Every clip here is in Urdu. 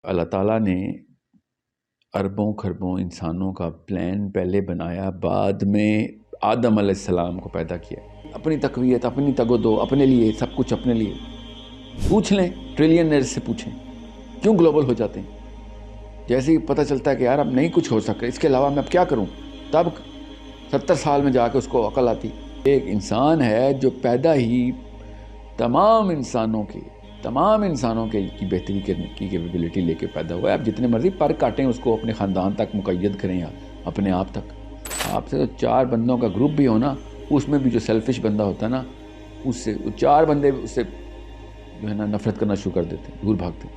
اللہ تعالیٰ نے اربوں خربوں انسانوں کا پلان پہلے بنایا، بعد میں آدم علیہ السلام کو پیدا کیا۔ اپنی تقویت، اپنی تگ و دو، اپنے لیے، سب کچھ اپنے لیے۔ پوچھ لیں ٹریلینئرز سے، پوچھیں کیوں گلوبل ہو جاتے ہیں۔ جیسے ہی پتہ چلتا ہے کہ یار اب نہیں کچھ ہو سکتا، اس کے علاوہ میں اب کیا کروں، تب 70 سال میں جا کے اس کو عقل آتی۔ ایک انسان ہے جو پیدا ہی تمام انسانوں کی بہتری کرنے کی کیپیبلٹی لے کے پیدا ہوا ہے۔ آپ جتنے مرضی پر کاٹیں اس کو، اپنے خاندان تک مقید کریں یا اپنے آپ تک۔ آپ سے تو 4 بندوں کا گروپ بھی ہو نا، اس میں بھی جو سیلفش بندہ ہوتا ہے نا، اس سے 4 بندے اس سے جو ہے نا نفرت کرنا شروع کر دیتے ہیں، دور بھاگتے ہیں۔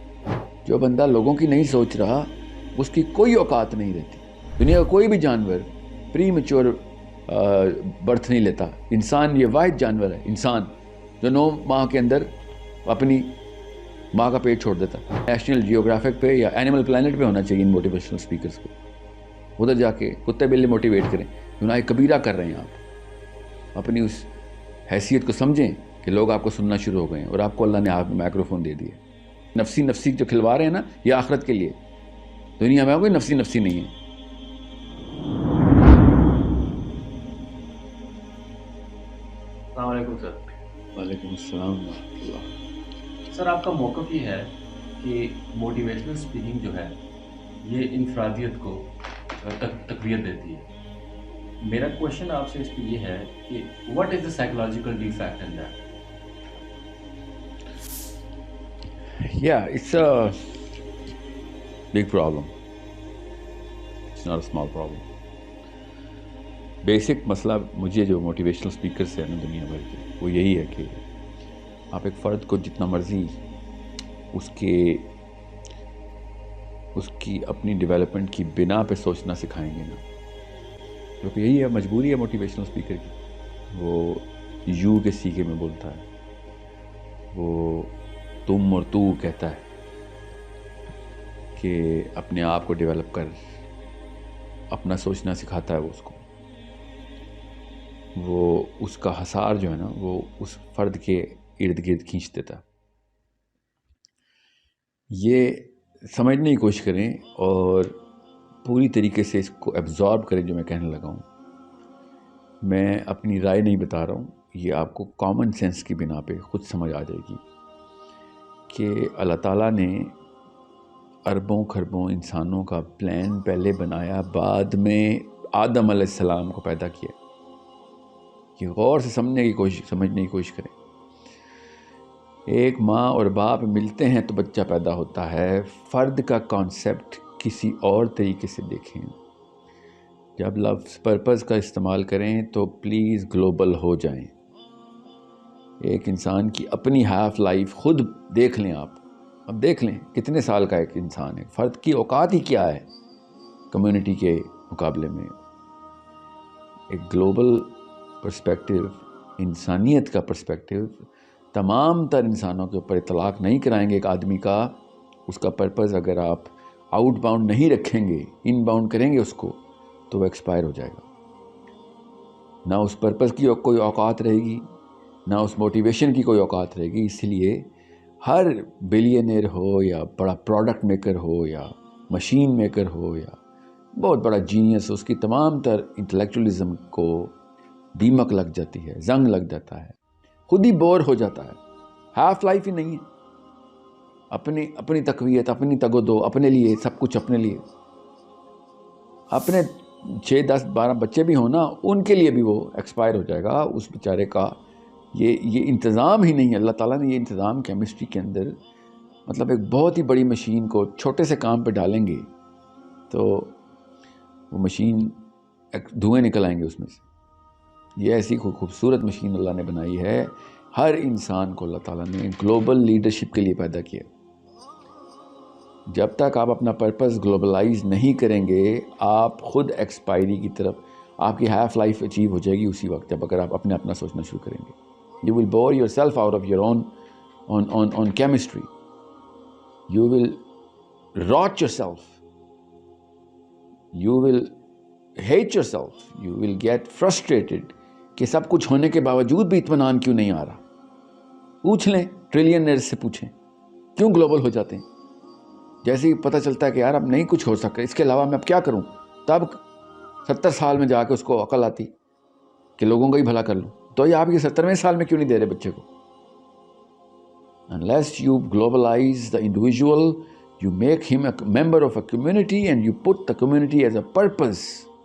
جو بندہ لوگوں کی نہیں سوچ رہا، اس کی کوئی اوقات نہیں رہتی۔ دنیا کا کوئی بھی جانور پری میچور برتھ نہیں لیتا۔ انسان یہ واحد جانور ہے، انسان جو 9 ماہ کے اندر اپنی ماں کا پیٹ چھوڑ دیتا ہے۔ نیشنل جیوگرافک پہ یا اینیمل پلانٹ پہ ہونا چاہیے ان موٹیویشنل سپیکرز کو۔ ادھر جا کے کتے بلے موٹیویٹ کریں، گناہ کبیرہ کر رہے ہیں آپ۔ اپنی اس حیثیت کو سمجھیں کہ لوگ آپ کو سننا شروع ہو گئے ہیں اور آپ کو اللہ نے آپ مائکروفون دے دیا۔ نفسی جو کھلوا رہے ہیں نا، یہ آخرت کے لیے۔ دنیا میں کوئی نفسی نہیں ہے۔ السلام علیکم سر۔ وعلیکم السلام ورحمۃ اللہ۔ سر، آپ کا موقف یہ ہے کہ موٹیویشنل اسپیکنگ جو ہے یہ انفرادیت کو تقویت دیتی ہے۔ میرا کوشچن آپ سے اس پہ یہ ہے کہ what is the psychological defect in that? Yeah, it's a big problem. It's not a small problem. Basic مسئلہ مجھے جو موٹیویشنل اسپیکر سے ہے نا دنیا بھر کے، وہ یہی ہے کہ آپ ایک فرد کو جتنا مرضی اس کی اپنی ڈیولپمنٹ کی بنا پہ سوچنا سکھائیں گے نا، کیونکہ یہی ہے مجبوری ہے موٹیویشنل اسپیکر کی۔ وہ یو کے سیکھے میں بولتا ہے، وہ تم اور تو کہتا ہے کہ اپنے آپ کو ڈیولپ کر، اپنا سوچنا سکھاتا ہے وہ اس کو۔ وہ اس کا حصار جو ہے نا وہ اس فرد کے ارد گرد کھینچ دیتا ہے۔ یہ سمجھنے کی کوشش کریں اور پوری طریقے سے اس کو ایبزارب کریں جو میں کہنے لگا ہوں۔ میں اپنی رائے نہیں بتا رہا ہوں، یہ آپ کو کامن سینس کی بنا پہ خود سمجھ آ جائے گی کہ اللہ تعالیٰ نے اربوں خربوں انسانوں کا پلان پہلے بنایا، بعد میں آدم علیہ السلام کو پیدا کیا۔ یہ غور سے سمجھنے کی کوشش کریں۔ ایک ماں اور باپ ملتے ہیں تو بچہ پیدا ہوتا ہے۔ فرد کا کانسیپٹ کسی اور طریقے سے دیکھیں۔ جب لفظ پرپز کا استعمال کریں تو پلیز گلوبل ہو جائیں۔ ایک انسان کی اپنی ہاف لائف خود دیکھ لیں آپ۔ اب دیکھ لیں کتنے سال کا ایک انسان ہے، فرد کی اوقات ہی کیا ہے کمیونٹی کے مقابلے میں۔ ایک گلوبل پرسپیکٹیو، انسانیت کا پرسپیکٹیو تمام تر انسانوں کے اوپر اطلاق نہیں کرائیں گے ایک آدمی کا۔ اس کا پرپز اگر آپ آؤٹ باؤنڈ نہیں رکھیں گے، ان باؤنڈ کریں گے اس کو، تو وہ ایکسپائر ہو جائے گا۔ نہ اس پرپز کی کوئی اوقات رہے گی، نہ اس موٹیویشن کی کوئی اوقات رہے گی۔ اس لیے ہر بلینئر ہو یا بڑا پروڈکٹ میکر ہو یا مشین میکر ہو یا بہت بڑا جینیس، اس کی تمام تر انٹلیکچولی کو دیمک لگ جاتی ہے، زنگ لگ جاتا ہے، خود ہی بور ہو جاتا ہے۔ ہاف لائف ہی نہیں ہے۔ اپنی تقویت، اپنی تگ و دو، اپنے لیے، سب کچھ اپنے لیے۔ اپنے 6 10 12 بچے بھی ہوں نا، ان کے لیے بھی وہ ایکسپائر ہو جائے گا اس بیچارے کا۔ یہ انتظام ہی نہیں ہے۔ اللہ تعالیٰ نے یہ انتظام کیمسٹری کے اندر، مطلب ایک بہت ہی بڑی مشین کو چھوٹے سے کام پہ ڈالیں گے تو وہ مشین دھوئیں نکل آئیں گے اس میں سے۔ یہ ایسی خوبصورت مشین اللہ نے بنائی ہے۔ ہر انسان کو اللہ تعالیٰ نے گلوبل لیڈرشپ کے لیے پیدا کیا۔ جب تک آپ اپنا پرپز گلوبلائز نہیں کریں گے، آپ خود ایکسپائری کی طرف، آپ کی ہاف لائف اچیو ہو جائے گی اسی وقت جب اگر آپ اپنا سوچنا شروع کریں گے۔ You will bore yourself out of your own chemistry. You will rot yourself. You will hate yourself. You will get frustrated کہ سب کچھ ہونے کے باوجود بھی اطمینان کیوں نہیں آ رہا۔ پوچھ لیں ٹریلینئرز سے، پوچھیں کیوں گلوبل ہو جاتے ہیں۔ جیسے ہی پتہ چلتا ہے کہ یار اب نہیں کچھ ہو سکتا، اس کے علاوہ میں اب کیا کروں، تب 70 سال میں جا کے اس کو عقل آتی کہ لوگوں کا ہی بھلا کر لوں. تو یہ آپ یہ 70ویں سال میں کیوں نہیں دے رہے بچے کو؟ Unless you globalize the individual, you make him a member of a community and you put the community as a purpose,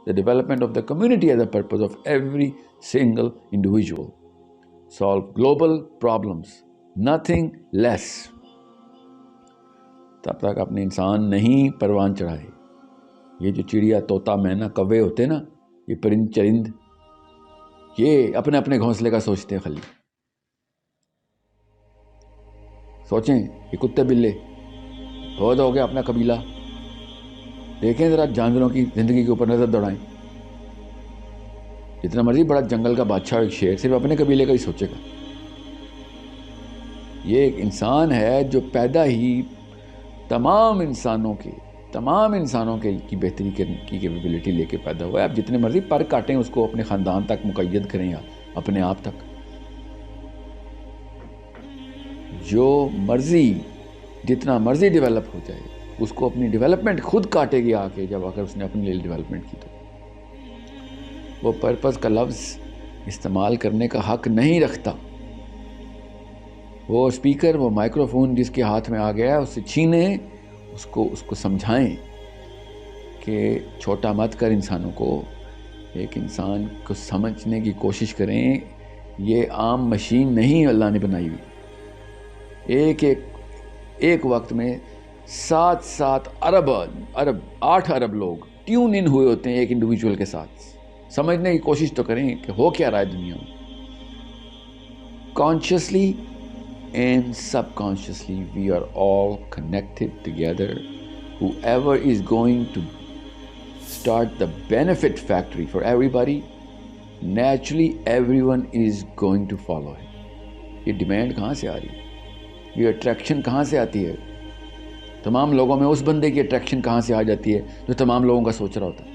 the development of the community as a purpose of every single individual. Solve global problems, nothing less. تب تک اپنے انسان نہیں پروان چڑھائے. یہ جو چڑیا، طوطا، مینا، کوے ہوتے نا، یہ پرند چرند، یہ اپنے اپنے گھونسلے کا سوچتے ہیں. خالی سوچیں، یہ کتے بلے بہت ہو گیا اپنا قبیلہ. دیکھیں ذرا جانوروں کی زندگی کے اوپر نظر دوڑائیں. جتنا مرضی بڑا جنگل کا بادشاہ ایک شیر صرف اپنے قبیلے کا ہی سوچے گا. یہ ایک انسان ہے جو پیدا ہی تمام انسانوں کی بہتری کی کیپیبلٹی لے کے پیدا ہوا ہے. آپ جتنے مرضی پر کاٹیں اس کو اپنے خاندان تک مقید کریں یا اپنے آپ تک، جو مرضی جتنا مرضی ڈیولپ ہو جائے اس کو اپنی ڈیولپمنٹ خود کاٹے گی آ کے. جب اگر اس نے اپنے لیے ڈیولپمنٹ کی تو وہ پرپز کا لفظ استعمال کرنے کا حق نہیں رکھتا. وہ اسپیکر، وہ مائکرو فون جس کے ہاتھ میں آ گیا ہے، اسے چھینیں، اس کو سمجھائیں کہ چھوٹا مت کر انسانوں کو. ایک انسان کو سمجھنے کی کوشش کریں. یہ عام مشین نہیں اللہ نے بنائی ہوئی. ایک وقت میں 7 ارب 8 ارب لوگ ٹیون ان ہوئے ہوتے ہیں ایک انڈیویجول کے ساتھ. سمجھنے کی کوشش تو کریں کہ ہو کیا رہا ہے دنیا میں. Consciously and subconsciously we are all connected together. Whoever is going to start the benefit factory for everybody, naturally everyone is going to follow him. یہ ڈیمانڈ کہاں سے آ رہی ہے؟ یہ اٹریکشن کہاں سے آتی ہے؟ تمام لوگوں میں اس بندے کی اٹریکشن کہاں سے آ جاتی ہے جو تمام لوگوں کا سوچ رہا ہوتا ہے؟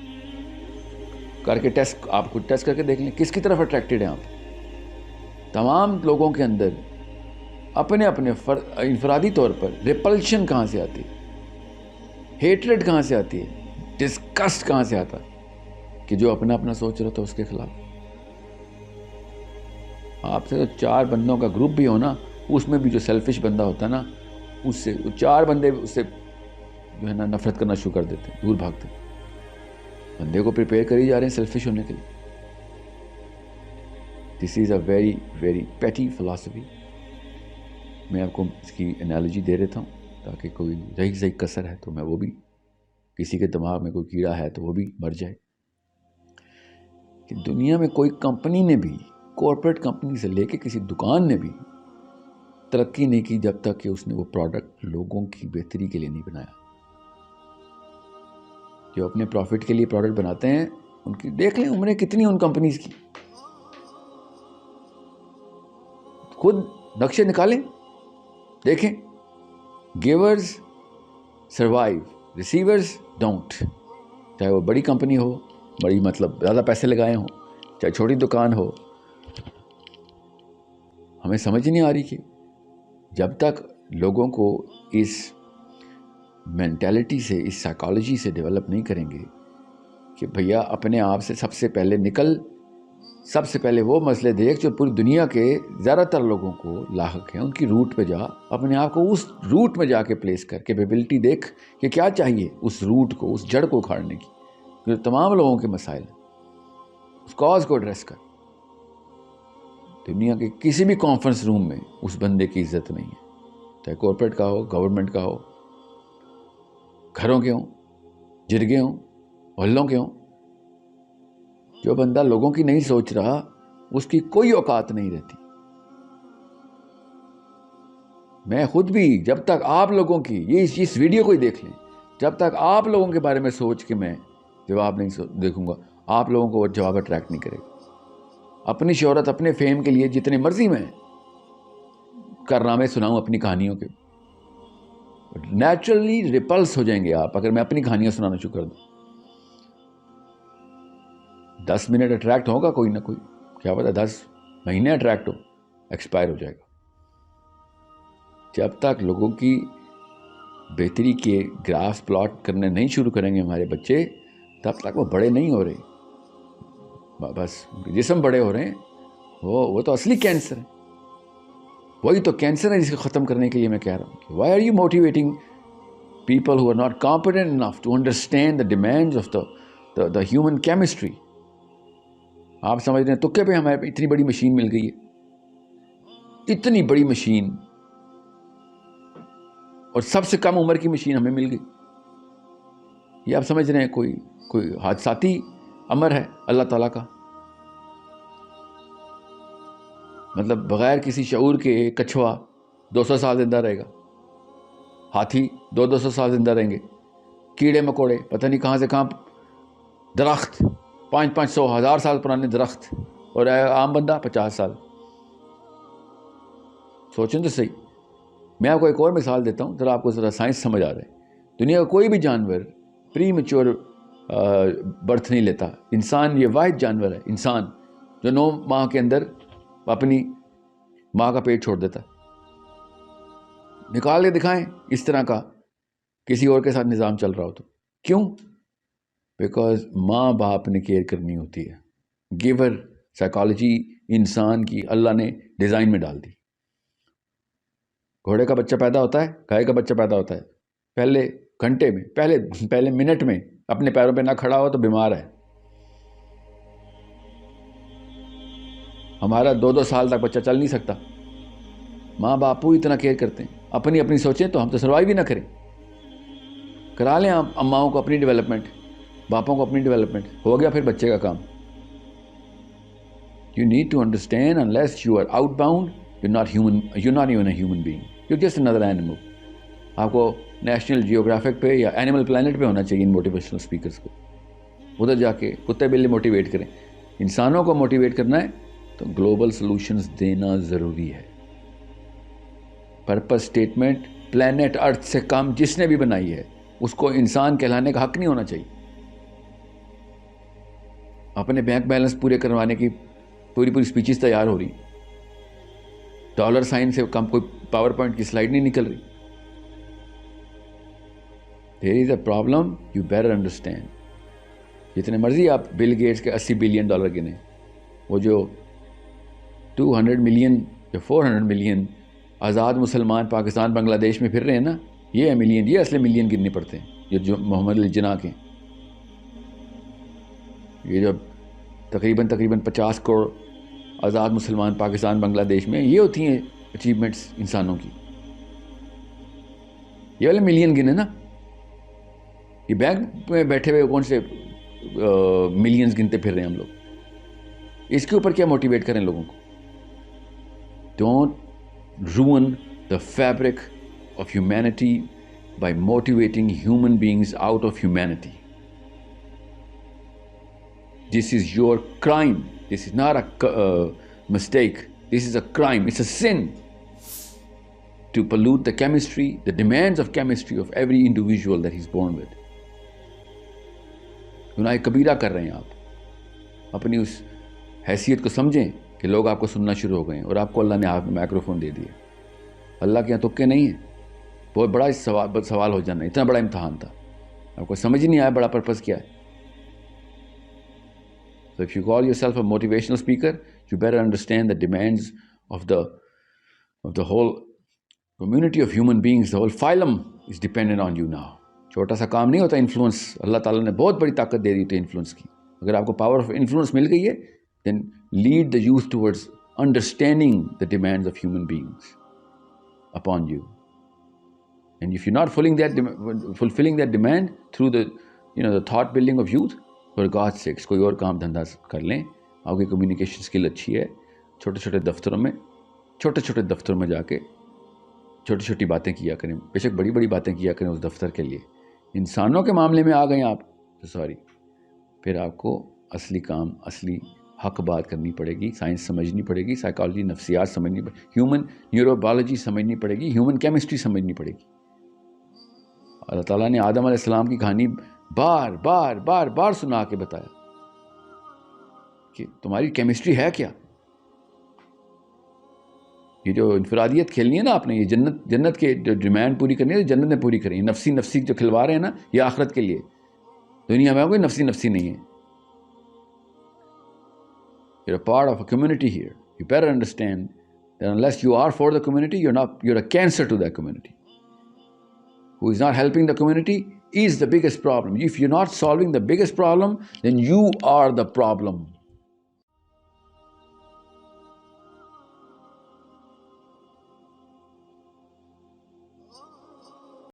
کر کے ٹیسٹ، آپ خود ٹیسٹ کر کے دیکھ لیں کس کی طرف اٹریکٹڈ ہیں آپ. تمام لوگوں کے اندر اپنے اپنے انفرادی طور پر ریپلشن کہاں سے آتی ہے، ہیٹریڈ کہاں سے آتی ہے، ڈسکسٹ کہاں سے آتا ہے کہ جو اپنا اپنا سوچ رہا تھا اس کے خلاف. آپ سے 4 بندوں کا گروپ بھی ہونا، اس میں بھی جو سیلفش بندہ ہوتا ہے نا، اس سے 4 بندے اس سے جو ہے نا نفرت کرنا شروع کر دیتے ہیں، دور بھاگتے ہیں. بندے کو پریپیئر کری جا رہے ہیں سیلفش ہونے کے لیے. دس از اے ویری ویری پیٹی فلاسفی. میں آپ کو اس کی انالوجی دے دیتا ہوں تاکہ کوئی رہی کسر ہے تو میں وہ بھی، کسی کے دماغ میں کوئی کیڑا ہے تو وہ بھی مر جائے. کہ دنیا میں کوئی کمپنی نے بھی، کارپوریٹ کمپنی سے لے کے کسی دکان نے بھی ترقی نہیں کی جب تک کہ اس نے وہ پروڈکٹ لوگوں کی بہتری کے لیے نہیں بنایا. جو اپنے پروفٹ کے لیے پروڈکٹ بناتے ہیں ان کی دیکھ لیں عمریں کتنی ان کمپنیز کی. خود نقشے نکالیں دیکھیں. Givers survive, receivers don't. چاہے وہ بڑی کمپنی ہو، بڑی مطلب زیادہ پیسے لگائے ہوں، چاہے چھوٹی دکان ہو. ہمیں سمجھ نہیں آ رہی کہ جب تک لوگوں کو اس مینٹیلٹی سے، اس سائیکالوجی سے ڈیولپ نہیں کریں گے کہ بھیا اپنے آپ سے سب سے پہلے نکل، سب سے پہلے وہ مسئلے دیکھ جو پوری دنیا کے زیادہ تر لوگوں کو لاحق ہیں، ان کی روٹ پہ جا، اپنے آپ کو اس روٹ میں جا کے پلیس کر، کیپیبلٹی دیکھ کہ کیا چاہیے اس روٹ کو، اس جڑ کو اکھاڑنے کی جو تمام لوگوں کے مسائل ہیں. اس کاز کو ایڈریس کر. دنیا کے کسی بھی کانفرنس روم میں اس بندے کی عزت نہیں ہے، چاہے کارپوریٹ کا ہو، گورنمنٹ کا ہو، گھروں کے ہوں، جرگے ہوں، محلوں کے ہوں. جو بندہ لوگوں کی نہیں سوچ رہا اس کی کوئی اوقات نہیں رہتی. میں خود بھی جب تک آپ لوگوں کی اس ویڈیو کو ہی دیکھ لیں، جب تک آپ لوگوں کے بارے میں سوچ کے میں جواب نہیں دیکھوں گا، آپ لوگوں کو وہ جواب اٹریکٹ نہیں کرے گا. اپنی شہرت، اپنے فیم کے لیے جتنے مرضی میں کارنامے سناؤں اپنی کہانیوں کے، نیچرلی ریپلس ہو جائیں گے آپ اگر میں اپنی کہانیاں سنانا شروع کر دوں. 10 منٹ اٹریکٹ ہوگا کوئی نہ کوئی، کیا پتا 10 مہینے اٹریکٹ ہو، ایکسپائر ہو جائے گا. جب تک لوگوں کی بہتری کے گراف پلاٹ کرنے نہیں شروع کریں گے ہمارے بچے تب تک وہ بڑے نہیں ہو رہے. بس جسم بڑے ہو رہے ہیں, وہ تو اصلی کینسر ہے. وہی تو کینسر ہے جس کو ختم کرنے کے لیے میں کہہ رہا ہوں کہ why are you motivating people who are not competent enough to understand the demands of the human chemistry. آپ سمجھ رہے ہیں تکے پہ ہمیں اتنی بڑی مشین مل گئی ہے, اتنی بڑی مشین, اور سب سے کم عمر کی مشین ہمیں مل گئی. یہ آپ سمجھ رہے ہیں کوئی حادثاتی امر ہے اللہ تعالیٰ کا؟ مطلب بغیر کسی شعور کے کچھوا 200 سال زندہ رہے گا, ہاتھی 200 سال زندہ رہیں گے, کیڑے مکوڑے پتہ نہیں کہاں سے کہاں, درخت 500 1000 سال پرانے درخت, اور عام بندہ 50 سال. سوچیں تو صحیح. میں آپ کو ایک اور مثال دیتا ہوں ذرا آپ کو ذرا سائنس سمجھ آ رہا ہے. دنیا کا کوئی بھی جانور پری میچور برتھ نہیں لیتا. انسان یہ واحد جانور ہے, انسان, جو 9 ماہ کے اندر اپنی ماں کا پیٹ چھوڑ دیتا ہے. نکال کے دکھائیں اس طرح کا کسی اور کے ساتھ نظام چل رہا ہو تو. کیوں؟ بیکاز ماں باپ نے کیئر کرنی ہوتی ہے. گیور سائیکالوجی انسان کی اللہ نے ڈیزائن میں ڈال دی. گھوڑے کا بچہ پیدا ہوتا ہے, گائے کا بچہ پیدا ہوتا ہے, پہلے گھنٹے میں, پہلے منٹ میں اپنے پیروں پہ نہ کھڑا ہو تو بیمار ہے. ہمارا 2 سال تک بچہ چل نہیں سکتا. ماں باپ پوری اتنا کیئر کرتے ہیں. اپنی سوچیں تو ہم تو سروائیو بھی نہ کریں. کرا لیں آپ اماؤں کو اپنی ڈیولپمنٹ, باپوں کو اپنی ڈیولپمنٹ, ہو گیا پھر بچے کا کام. You need to understand unless you are outbound, you're not human, you're not even a human being. You're just another animal. آپ کو نیشنل جیوگرافک پہ یا اینیمل پلانٹ پہ ہونا چاہیے ان موٹیویشنل اسپیکرس کو. ادھر جا کے کتے بلے موٹیویٹ کریں. انسانوں کو موٹیویٹ کرنا ہے تو گلوبل سلوشنز دینا ضروری ہے. پرپس اسٹیٹمنٹ پلانٹ ارتھ سے کم جس نے بھی بنائی ہے اس کو انسان کہلانے کا حق نہیں ہونا چاہیے. اپنے بینک بیلنس پورے کروانے کی پوری اسپیچز تیار ہو رہی, ڈالر سائن سے کم کوئی پاور پوائنٹ کی سلائڈ نہیں نکل رہی. There is a problem, you better understand. جتنے مرضی آپ بل گیٹس کے $80 بلین گنے, وہ جو 200 ملین یا 400 ملین آزاد مسلمان پاکستان بنگلہ دیش میں پھر رہے ہیں نا, یہ ہے ملین, یہ اصل ملین گننے پڑتے ہیں, یہ جو محمد علی جناح کے, یہ جو تقریباً 50 کروڑ آزاد مسلمان پاکستان بنگلہ دیش میں, یہ ہوتی ہیں اچیومنٹس انسانوں کی. یہ والے ملین گنے نا, یہ بینک میں بیٹھے ہوئے کون سے ملینز گنتے پھر رہے ہیں ہم لوگ. اس کے اوپر کیا موٹیویٹ کریں لوگوں کو؟ Don't ruin the fabric of humanity by motivating human beings out of humanity. This is your crime. This is not a mistake. This is a crime. It's a sin to pollute the chemistry, the demands of chemistry of every individual that he's born with. گناہ کبیرہ کر رہے ہیں آپ. اپنی اس حیثیت کو سمجھیں کہ لوگ آپ کو سننا شروع ہو گئے ہیں اور آپ کو اللہ نے ہاتھ میں مائکروفون دے دیا. اللہ کے یہاں تکے نہیں ہیں. بہت بڑا سوال ہو جانا, اتنا بڑا امتحان تھا, آپ کو سمجھ نہیں آیا بڑا پرپس کیا ہے. So if you call yourself a motivational speaker, you better understand the demands of the whole community of human beings. The whole phylum is dependent on you now. چھوٹا سا کام نہیں ہوتا انفلوئنس. اللہ تعالیٰ نے بہت بڑی طاقت دے دی تھی انفلوئنس کی. اگر آپ کو پاور آف انفلوئنس مل گئی ہے, then lead the youth towards understanding the demands of human beings upon you. And if you're not fulfilling that demand through the thought building of youth, for God's sakes, کوئی اور کام دھندا کر لیں. آپ کی کمیونیکیشن اسکل اچھی ہے, چھوٹے چھوٹے دفتروں میں جا کے چھوٹی چھوٹی باتیں کیا کریں. بے شک بڑی بڑی باتیں کیا کریں اس دفتر کے لیے. انسانوں کے معاملے میں آ گئے آپ تو سوری, پھر آپ کو اصلی کام, اصلی حق بات کرنی پڑے گی. سائنس سمجھنی پڑے گی, سائیکالوجی نفسیات سمجھنی پڑے گی, ہیومن نیوروبیولوجی سمجھنی پڑے گی, ہیومن کیمسٹری سمجھنی پڑے گی. اللہ تعالیٰ نے آدم علیہ السلام کی کہانی بار بار سنا کے بتایا کہ تمہاری کیمسٹری ہے کیا. یہ جو انفرادیت کھیلنی ہے نا آپ نے، یہ جنت کے جو ڈیمانڈ پوری کرنی ہے جنت نے پوری کرنی ہے. نفسی جو کھلوا رہے ہیں نا یہ آخرت کے لیے. دنیا میں کوئی نفسی نہیں ہے. You're a part of a community here. You better understand that unless you are for the community, you're a cancer to that community. Who is not helping the community is the biggest problem. If you're not solving the biggest problem, then you are the problem.